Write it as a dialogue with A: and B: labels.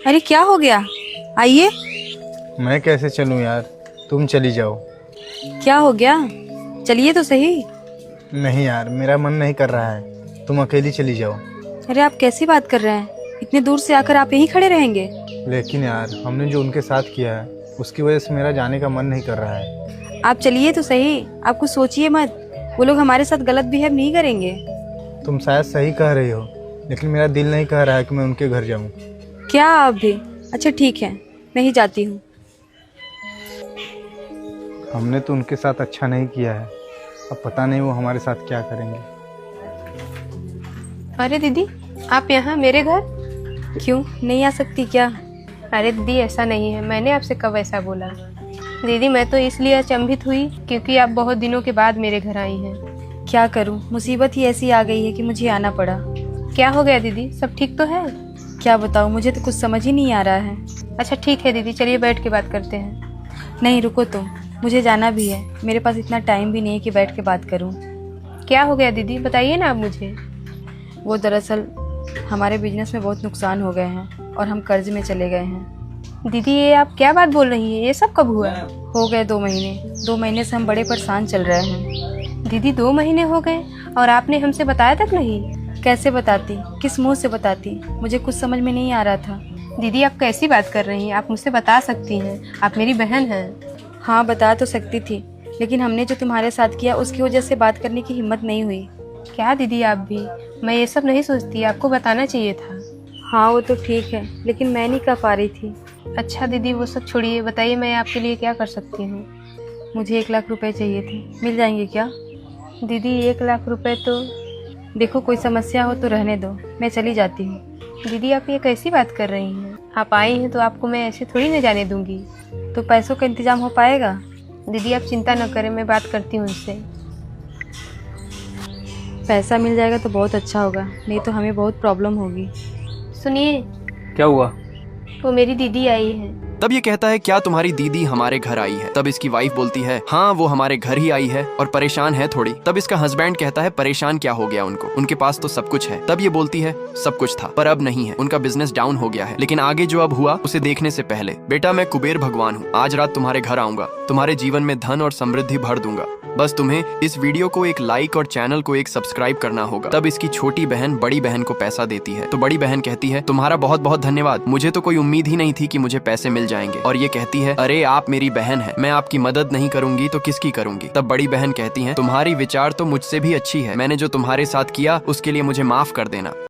A: अरे क्या हो गया? आइए।
B: मैं कैसे चलूं यार, तुम चली जाओ।
A: क्या हो गया? चलिए तो सही।
B: नहीं यार, मेरा मन नहीं कर रहा है, तुम अकेली चली जाओ।
A: अरे आप कैसी बात कर रहे हैं? इतने दूर से आकर आप यहीं खड़े रहेंगे?
B: लेकिन यार, हमने जो उनके साथ किया है उसकी वजह से मेरा जाने का मन नहीं कर रहा है।
A: आप चलिए तो सही। आप कुछ सोचिए मत, वो लोग हमारे साथ गलत बिहेव नहीं करेंगे।
B: तुम शायद सही कह रही हो, लेकिन मेरा दिल नहीं कह रहा है कि मैं उनके घर जाऊं।
A: क्या आप भी? अच्छा ठीक है, मैं ही जाती हूँ।
B: हमने तो उनके साथ अच्छा नहीं किया है, अब पता नहीं वो हमारे साथ क्या करेंगे।
C: अरे दीदी, आप यहाँ मेरे घर?
A: क्यों नहीं आ सकती क्या?
C: अरे दीदी, ऐसा नहीं है, मैंने आपसे कब ऐसा बोला? दीदी, मैं तो इसलिए अचंभित हुई क्योंकि आप बहुत दिनों के बाद मेरे घर आई हैं।
A: क्या करूँ, मुसीबत ही ऐसी आ गई है कि मुझे आना पड़ा।
C: क्या हो गया दीदी, सब ठीक तो है?
A: क्या बताऊँ, मुझे तो कुछ समझ ही नहीं आ रहा है।
C: अच्छा ठीक है दीदी, चलिए बैठ के बात करते हैं।
A: नहीं रुको तुम, मुझे जाना भी है। मेरे पास इतना टाइम भी नहीं है कि बैठ के बात करूँ।
C: क्या हो गया दीदी, बताइए ना आप मुझे।
A: वो दरअसल हमारे बिजनेस में बहुत नुकसान हो गए हैं और हम कर्ज में चले गए हैं।
C: दीदी, ये आप क्या बात बोल रही हैं? ये सब कब हुआ?
A: हो गए 2 महीने। 2 महीने से हम बड़े परेशान चल रहे हैं।
C: दीदी, 2 महीने हो गए और आपने हमसे बताया तक नहीं?
A: कैसे बताती, किस मुंह से बताती, मुझे कुछ समझ में नहीं आ रहा था।
C: दीदी, आप कैसी बात कर रही हैं? आप मुझसे बता सकती हैं, आप मेरी बहन हैं।
A: हाँ बता तो सकती थी, लेकिन हमने जो तुम्हारे साथ किया उसकी वजह से बात करने की हिम्मत नहीं हुई।
C: क्या दीदी, आप भी? मैं ये सब नहीं सोचती, आपको बताना चाहिए था।
A: हाँ वो तो ठीक है, लेकिन मैं नहीं कर पा रही थी।
C: अच्छा दीदी, वो सब छोड़िए, बताइए मैं आपके लिए क्या कर सकती हूँ?
A: मुझे 1 लाख रुपए चाहिए थे, मिल जाएंगे क्या?
C: दीदी, 1 लाख रुपए तो...
A: देखो कोई समस्या हो तो रहने दो, मैं चली जाती हूँ।
C: दीदी, आप ये कैसी बात कर रही हैं? आप आई हैं तो आपको मैं ऐसे थोड़ी न जाने दूंगी।
A: तो पैसों का इंतजाम हो पाएगा?
C: दीदी, आप चिंता न करें, मैं बात करती हूँ उनसे।
A: पैसा मिल जाएगा तो बहुत अच्छा होगा, नहीं तो हमें बहुत प्रॉब्लम होगी।
C: सुनिए,
D: क्या हुआ?
C: वो मेरी दीदी आई है।
E: तब ये कहता है, क्या तुम्हारी दीदी हमारे घर आई है? तब इसकी वाइफ बोलती है, हाँ वो हमारे घर ही आई है और परेशान है थोड़ी। तब इसका हस्बैंड कहता है, परेशान क्या हो गया उनको, उनके पास तो सब कुछ है। तब ये बोलती है, सब कुछ था पर अब नहीं है, उनका बिजनेस डाउन हो गया है। लेकिन आगे जो अब हुआ उसे देखने से पहले, बेटा मैं कुबेर भगवान हूँ, आज रात तुम्हारे घर आऊंगा, तुम्हारे जीवन में धन और समृद्धि भर दूंगा। बस तुम्हें इस वीडियो को एक लाइक और चैनल को एक सब्सक्राइब करना होगा। तब इसकी छोटी बहन बड़ी बहन को पैसा देती है, तो बड़ी बहन कहती है, तुम्हारा बहुत बहुत धन्यवाद, मुझे तो कोई उम्मीद ही नहीं थी कि मुझे पैसे मिल जाएंगे। और ये कहती है, अरे आप मेरी बहन है, मैं आपकी मदद नहीं करूंगी तो किसकी करूंगी? तब बड़ी बहन कहती है, तुम्हारी विचार तो मुझसे भी अच्छी है, मैंने जो तुम्हारे साथ किया उसके लिए मुझे माफ कर देना।